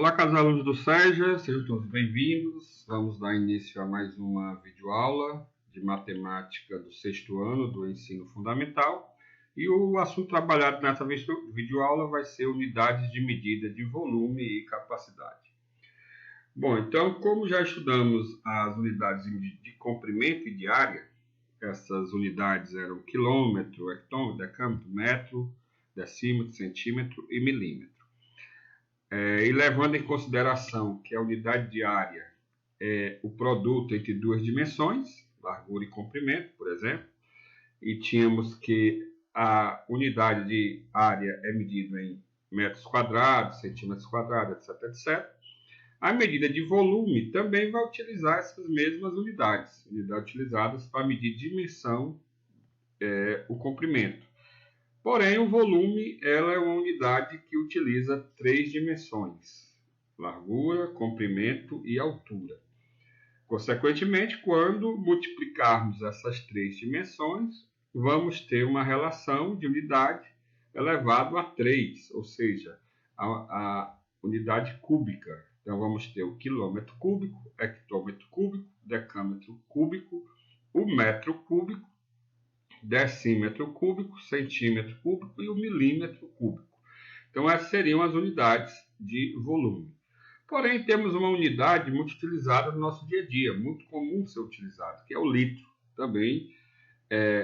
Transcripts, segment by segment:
Olá, caros alunos do SEJA, sejam todos bem-vindos. Vamos dar início a mais uma videoaula de matemática do sexto ano do ensino fundamental. E o assunto trabalhado nessa videoaula vai ser unidades de medida de volume e capacidade. Bom, então, como já estudamos as unidades de comprimento e de área, essas unidades eram quilômetro, hectômetro, decâmetro, metro, decímetro, centímetro e milímetro. E levando em consideração que a unidade de área é o produto entre duas dimensões, largura e comprimento, por exemplo, e tínhamos que a unidade de área é medida em metros quadrados, centímetros quadrados, etc, etc. A medida de volume também vai utilizar essas mesmas unidades utilizadas para medir dimensão, o comprimento. Porém, o volume ela é uma unidade que utiliza três dimensões: largura, comprimento e altura. Consequentemente, quando multiplicarmos essas três dimensões, vamos ter uma relação de unidade elevado a 3, ou seja, a unidade cúbica. Então, vamos ter o quilômetro cúbico, hectômetro cúbico, decâmetro cúbico, o metro cúbico, decímetro cúbico, centímetro cúbico e o milímetro cúbico. Então, essas seriam as unidades de volume. Porém, temos uma unidade muito utilizada no nosso dia a dia, muito comum ser utilizada, que é o litro, também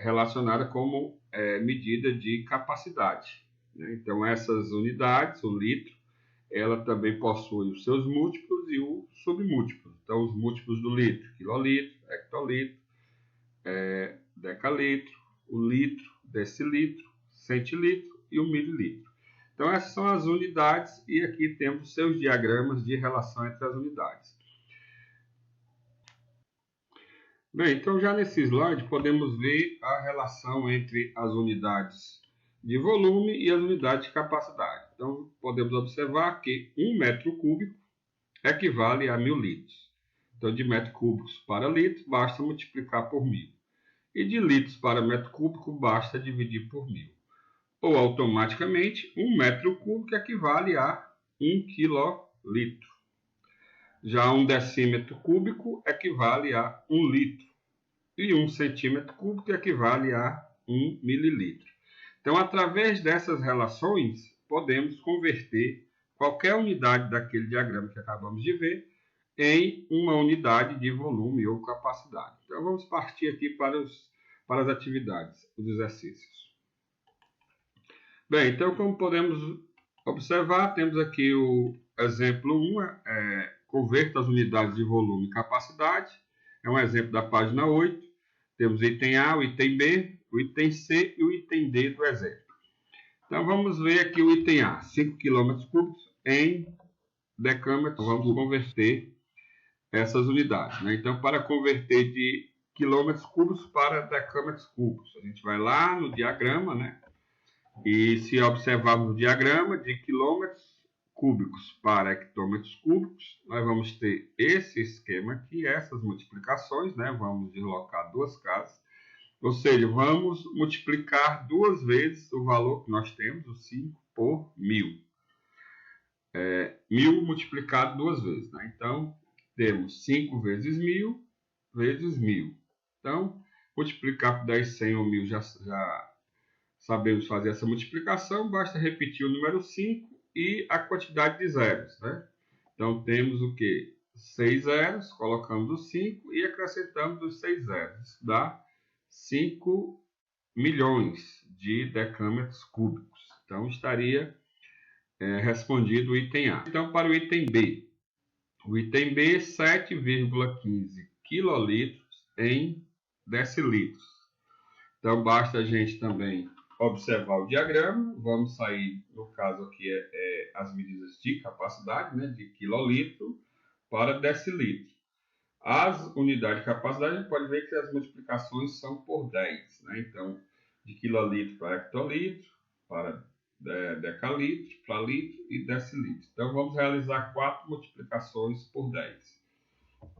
relacionada como medida de capacidade. Então, essas unidades, o litro, ela também possui os seus múltiplos e os submúltiplos. Então, os múltiplos do litro: quilolitro, hectolitro, decalitro, o litro, decilitro, centilitro e o mililitro. Então, essas são as unidades e aqui temos os seus diagramas de relação entre as unidades. Bem, então já nesse slide podemos ver a relação entre as unidades de volume e as unidades de capacidade. Então, podemos observar que 1 metro cúbico equivale a 1000 litros. Então, de metros cúbicos para litro, basta multiplicar por 1000. E de litros para metro cúbico, basta dividir por 1000. Ou, automaticamente, 1 metro cúbico equivale a 1 quilolitro. Já 1 decímetro cúbico equivale a 1 litro. E 1 centímetro cúbico equivale a 1 mililitro. Então, através dessas relações, podemos converter qualquer unidade daquele diagrama que acabamos de ver em uma unidade de volume ou capacidade. Então, vamos partir aqui para as atividades, os exercícios. Bem, então, como podemos observar, temos aqui o exemplo 1, converta as unidades de volume e capacidade. É um exemplo da página 8. Temos o item A, o item B, o item C e o item D do exemplo. Então, vamos ver aqui o item A, 5 km cúbicos em decâmetros. Vamos converter essas unidades. Então, para converter de quilômetros cúbicos para decâmetros cúbicos, a gente vai lá no diagrama, e se observarmos o diagrama de quilômetros cúbicos para hectômetros cúbicos, nós vamos ter esse esquema aqui, essas multiplicações, vamos deslocar duas casas, ou seja, vamos multiplicar duas vezes o valor que nós temos, o 5 por 1000. 1000 multiplicado duas vezes. Então, temos 5 vezes 1000 vezes 1000. Então, multiplicar por 10, 100 ou 1000 já sabemos fazer essa multiplicação, basta repetir o número 5 e a quantidade de zeros. Então, temos o que? 6 zeros, colocamos o 5 e acrescentamos os 6 zeros. Isso dá 5 milhões de decâmetros cúbicos. Então, estaria respondido o item A. Então, para o item B. O item B, 7,15 quilolitros em decilitros. Então, basta a gente também observar o diagrama. Vamos sair, no caso aqui, as medidas de capacidade, de quilolitro para decilitro. As unidades de capacidade, a gente pode ver que as multiplicações são por 10. Então, de quilolitro para hectolitro, para decalitro, para litro e decilitro. Então, vamos realizar 4 multiplicações por 10.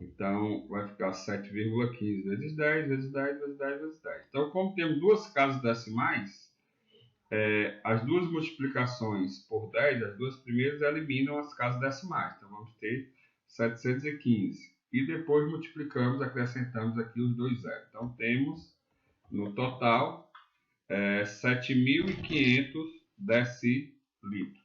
Então, vai ficar 7,15 vezes 10, vezes 10, vezes 10, vezes 10. Então, como temos duas casas decimais, as duas multiplicações por 10, as duas primeiras eliminam as casas decimais. Então, vamos ter 715. E depois multiplicamos, acrescentamos aqui os dois zeros. Então, temos, no total, 7.500 decilitros.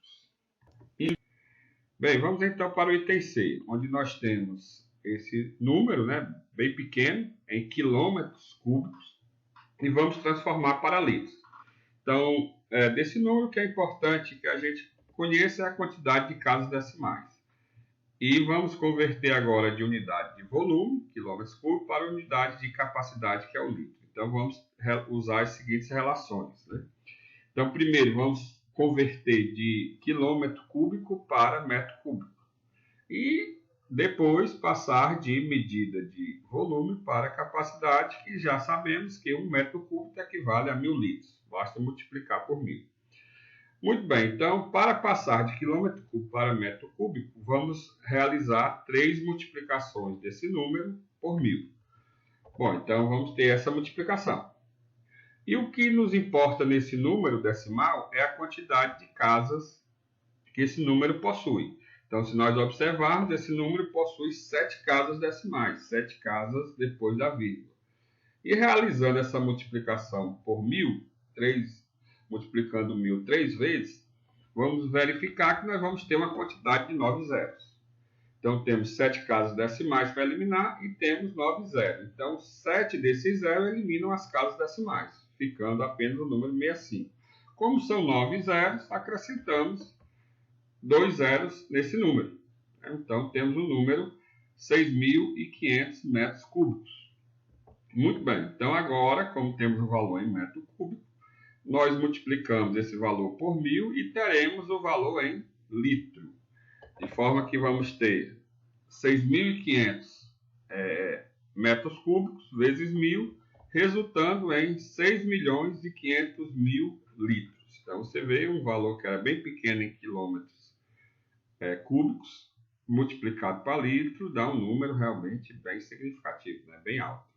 Bem, vamos então para o item C, onde nós temos esse número, né, bem pequeno, em quilômetros cúbicos, e vamos transformar para litros. Então, desse número que é importante que a gente conheça a quantidade de casas decimais. E vamos converter agora de unidade de volume, quilômetros cúbicos, para unidade de capacidade, que é o litro. Então, vamos usar as seguintes relações, né? Então, primeiro, vamos converter de quilômetro cúbico para metro cúbico. E depois passar de medida de volume para capacidade, que já sabemos que 1 metro cúbico equivale a 1.000 litros. Basta multiplicar por 1.000. Muito bem, então, para passar de quilômetro cúbico para metro cúbico, vamos realizar 3 multiplicações desse número por 1.000. Bom, então vamos ter essa multiplicação. E o que nos importa nesse número decimal é a quantidade de casas que esse número possui. Então, se nós observarmos, esse número possui 7 casas decimais, 7 casas depois da vírgula. E realizando essa multiplicação por 1.000, multiplicando 1.000 3 vezes, vamos verificar que nós vamos ter uma quantidade de 9 zeros. Então, temos 7 casas decimais para eliminar e temos 9 zeros. Então, 7 desses zeros eliminam as casas decimais, ficando apenas o número 65. Como são 9 zeros, acrescentamos 2 zeros nesse número. Então, temos o número 6.500 metros cúbicos. Muito bem. Então, agora, como temos o valor em metro cúbico, nós multiplicamos esse valor por 1.000 e teremos o valor em litro. De forma que vamos ter 6.500 metros cúbicos vezes 1.000, resultando em 6.500.000 litros. Então, você vê um valor que era bem pequeno em quilômetros cúbicos, multiplicado para litro, dá um número realmente bem significativo, né? Bem alto.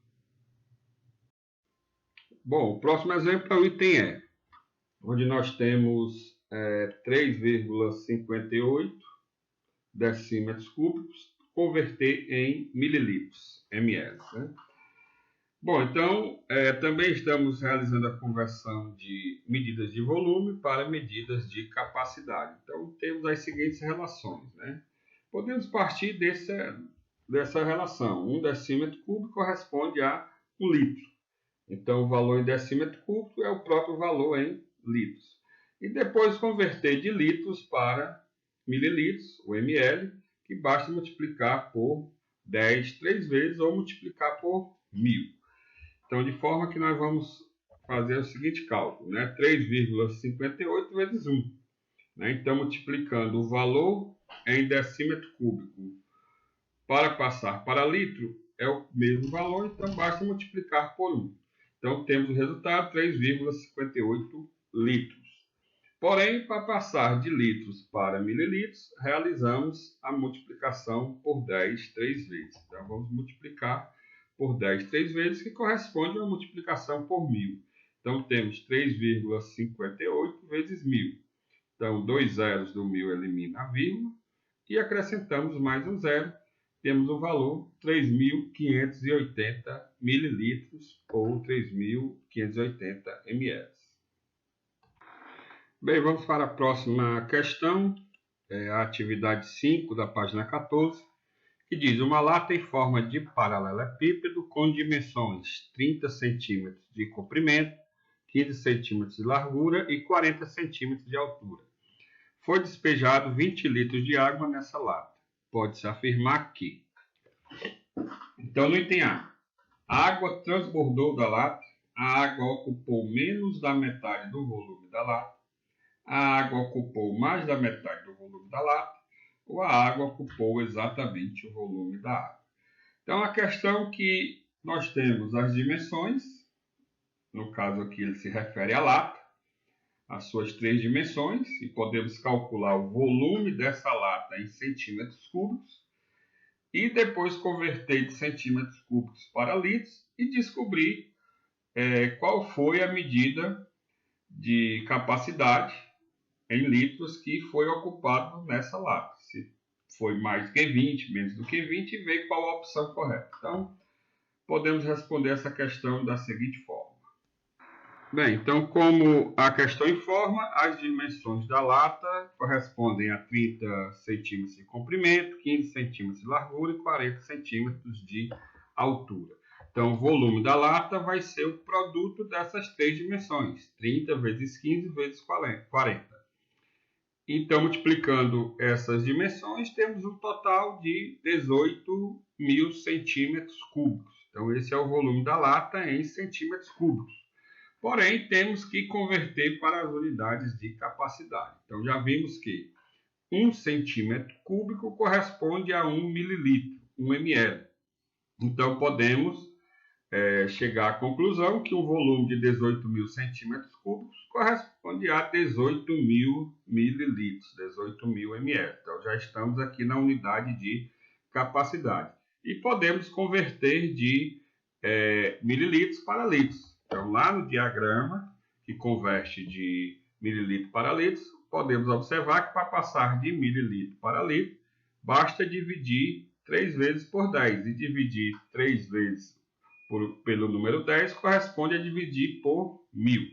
Bom, o próximo exemplo é o item E, onde nós temos 3,58 decímetros cúbicos, converter em mililitros, ml. Né? Bom, então, também estamos realizando a conversão de medidas de volume para medidas de capacidade. Então, temos as seguintes relações, né? Podemos partir dessa relação. 1 decímetro cúbico corresponde a 1 litro. Então, o valor em decímetro cúbico é o próprio valor em litros. E depois converter de litros para mililitros, o ml, que basta multiplicar por 10 3 vezes ou multiplicar por 1.000. Então, de forma que nós vamos fazer o seguinte cálculo, né? 3,58 vezes 1. Né? Então, multiplicando o valor em decímetro cúbico para passar para litro, é o mesmo valor, então basta multiplicar por 1. Então, temos o resultado, 3,58 litros. Porém, para passar de litros para mililitros, realizamos a multiplicação por 10 3 vezes. Então, vamos multiplicar por 10 3 vezes, que corresponde a uma multiplicação por 1.000. Então, temos 3,58 vezes 1.000. Então, 2 zeros do 1.000 elimina a vírgula e acrescentamos mais um zero. Temos o valor 3.580 mililitros ou 3.580 ml. Bem, vamos para a próxima questão, a atividade 5 da página 14, que diz: uma lata em forma de paralelepípedo com dimensões 30 centímetros de comprimento, 15 centímetros de largura e 40 centímetros de altura. Foi despejado 20 litros de água nessa lata. Pode-se afirmar que... Então, no item A, a água transbordou da lata, a água ocupou menos da metade do volume da lata, a água ocupou mais da metade do volume da lata, ou a água ocupou exatamente o volume da água. Então, a questão que nós temos as dimensões, no caso aqui ele se refere à lata, as suas 3 dimensões, e podemos calcular o volume dessa lata em centímetros cúbicos, e depois converter de centímetros cúbicos para litros e descobrir qual foi a medida de capacidade em litros que foi ocupado nessa lata. Se foi mais do que 20, menos do que 20, e ver qual a opção correta. Então, podemos responder essa questão da seguinte forma. Bem, então, como a questão informa, as dimensões da lata correspondem a 30 centímetros de comprimento, 15 centímetros de largura e 40 centímetros de altura. Então, o volume da lata vai ser o produto dessas três dimensões, 30 vezes 15 vezes 40. Então, multiplicando essas dimensões, temos um total de 18.000 centímetros cúbicos. Então, esse é o volume da lata em centímetros cúbicos. Porém, temos que converter para as unidades de capacidade. Então, já vimos que 1 centímetro cúbico corresponde a 1 mililitro, 1 ml. Então, podemos chegar à conclusão que um volume de 18.000 centímetros cúbicos corresponde a 18.000 mililitros, 18.000 ml. Então, já estamos aqui na unidade de capacidade. E podemos converter de mililitros para litros. Então, lá no diagrama, que converte de mililitro para litros, podemos observar que para passar de mililitro para litro, basta dividir 3 vezes por 10. E dividir 3 vezes pelo número 10 corresponde a dividir por 1.000.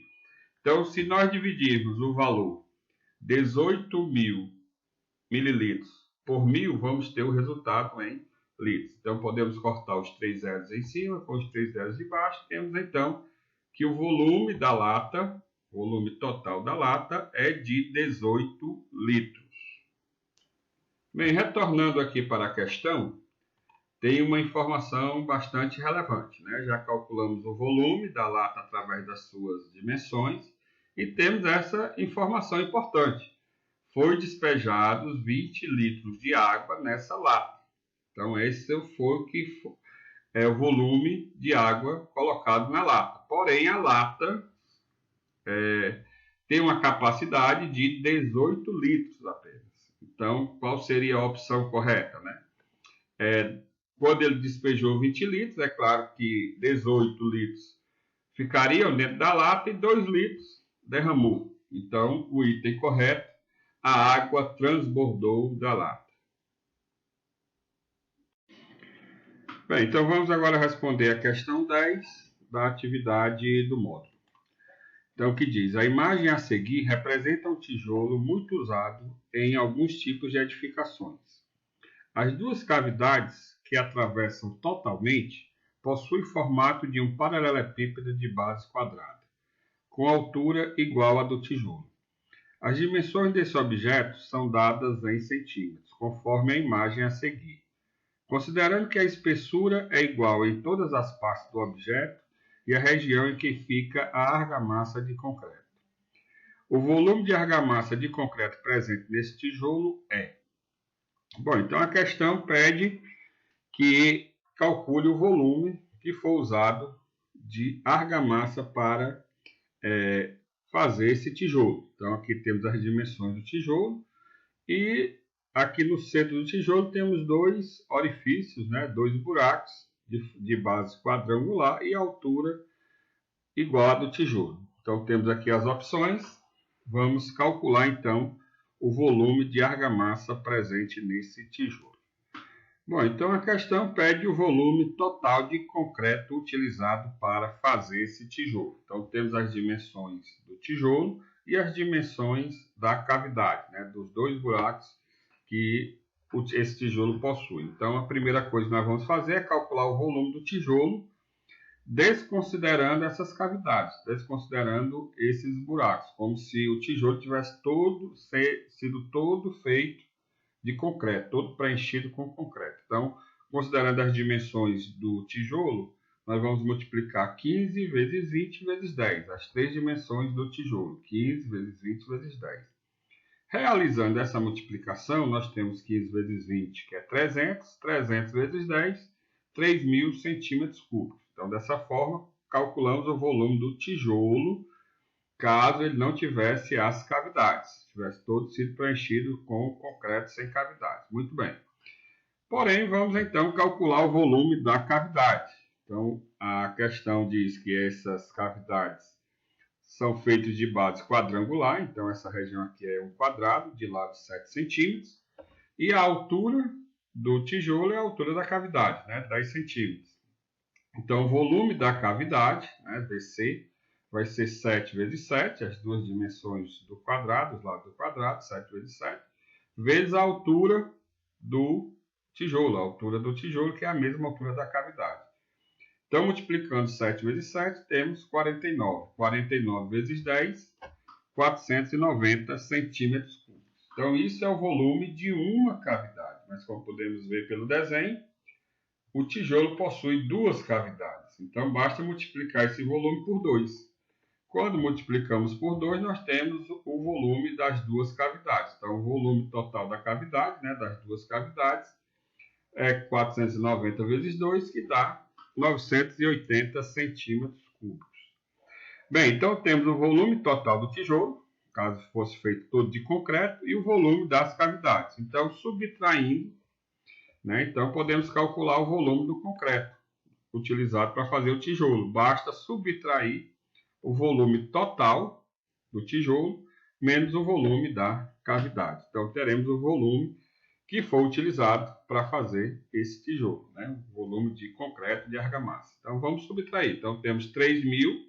Então, se nós dividirmos o valor 18.000 mililitros por 1.000, vamos ter o resultado em litros. Então, podemos cortar os 3 zeros em cima com os 3 zeros de baixo. Temos, então, que o volume da lata, o volume total da lata, é de 18 litros. Bem, retornando aqui para a questão, tem uma informação bastante relevante, né? Já calculamos o volume da lata através das suas dimensões e temos essa informação importante. Foi despejados 20 litros de água nessa lata. Então, esse foi o volume de água colocado na lata. Porém, a lata tem uma capacidade de 18 litros apenas. Então, qual seria a opção correta, né? Quando ele despejou 20 litros, é claro que 18 litros ficariam dentro da lata e 2 litros derramou. Então, o item correto, a água transbordou da lata. Bem, então vamos agora responder a questão 10 da atividade do módulo. Então, o que diz? A imagem a seguir representa um tijolo muito usado em alguns tipos de edificações. As duas cavidades que atravessam totalmente possuem formato de um paralelepípedo de base quadrada, com altura igual à do tijolo. As dimensões desse objeto são dadas em centímetros, conforme a imagem a seguir. Considerando que a espessura é igual em todas as partes do objeto e a região em que fica a argamassa de concreto. O volume de argamassa de concreto presente nesse tijolo é... Bom, então a questão pede que calcule o volume que foi usado de argamassa para fazer esse tijolo. Então aqui temos as dimensões do tijolo e aqui no centro do tijolo temos dois orifícios, né, dois buracos de base quadrangular e altura igual à do tijolo. Então temos aqui as opções. Vamos calcular então o volume de argamassa presente nesse tijolo. Bom, então a questão pede o volume total de concreto utilizado para fazer esse tijolo. Então temos as dimensões do tijolo e as dimensões da cavidade, né, dos dois buracos que esse tijolo possui. Então a primeira coisa que nós vamos fazer é calcular o volume do tijolo, desconsiderando essas cavidades, desconsiderando esses buracos, como se o tijolo tivesse sido todo feito de concreto, todo preenchido com concreto. Então, considerando as dimensões do tijolo, nós vamos multiplicar 15 vezes 20 vezes 10, as três dimensões do tijolo, 15 vezes 20 vezes 10. Realizando essa multiplicação, nós temos 15 vezes 20, que é 300, 300 vezes 10, 3.000 centímetros cúbicos. Então, dessa forma, calculamos o volume do tijolo, caso ele não tivesse as cavidades, tivesse todo sido preenchido com concreto sem cavidades. Muito bem. Porém, vamos então calcular o volume da cavidade. Então, a questão diz que essas cavidades são feitos de base quadrangular, então essa região aqui é um quadrado, de lado 7 centímetros, e a altura do tijolo é a altura da cavidade, né, 10 centímetros. Então o volume da cavidade, né, VC, vai ser 7 vezes 7, as duas dimensões do quadrado, os lados do quadrado, 7 vezes 7, vezes a altura do tijolo, a altura do tijolo, que é a mesma altura da cavidade. Então, multiplicando 7 vezes 7, temos 49. 49 vezes 10, 490 centímetros cúbicos. Então, isso é o volume de uma cavidade. Mas, como podemos ver pelo desenho, o tijolo possui duas cavidades. Então, basta multiplicar esse volume por 2. Quando multiplicamos por 2, nós temos o volume das duas cavidades. Então, o volume total da cavidade, né, das duas cavidades, é 490 vezes 2, que dá 980 centímetros cúbicos. Bem, então temos o volume total do tijolo, caso fosse feito todo de concreto, e o volume das cavidades. Então, subtraindo, né, então podemos calcular o volume do concreto utilizado para fazer o tijolo. Basta subtrair o volume total do tijolo menos o volume da cavidade. Então, teremos o volume que foi utilizado para fazer esse tijolo, né? O volume de concreto de argamassa. Então, vamos subtrair. Então, temos 3.000,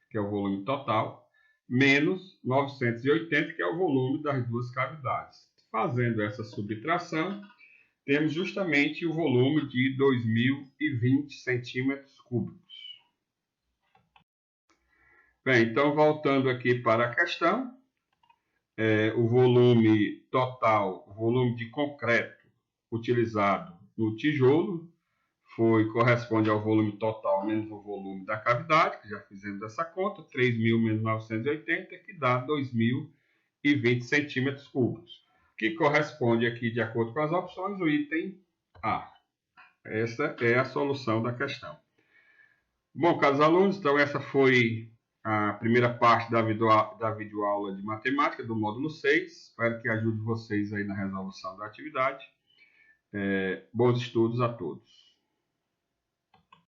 que é o volume total, menos 980, que é o volume das duas cavidades. Fazendo essa subtração, temos justamente o volume de 2.020 centímetros cúbicos. Bem, então, voltando aqui para a questão, o volume total, o volume de concreto utilizado no tijolo corresponde ao volume total menos o volume da cavidade, que já fizemos essa conta, 3.000 menos 980, que dá 2.020 centímetros cúbicos, que corresponde aqui, de acordo com as opções, o item A. Essa é a solução da questão. Bom, caros alunos, então essa foi a primeira parte da videoaula de matemática do módulo 6. Espero que ajude vocês aí na resolução da atividade. Bons estudos a todos.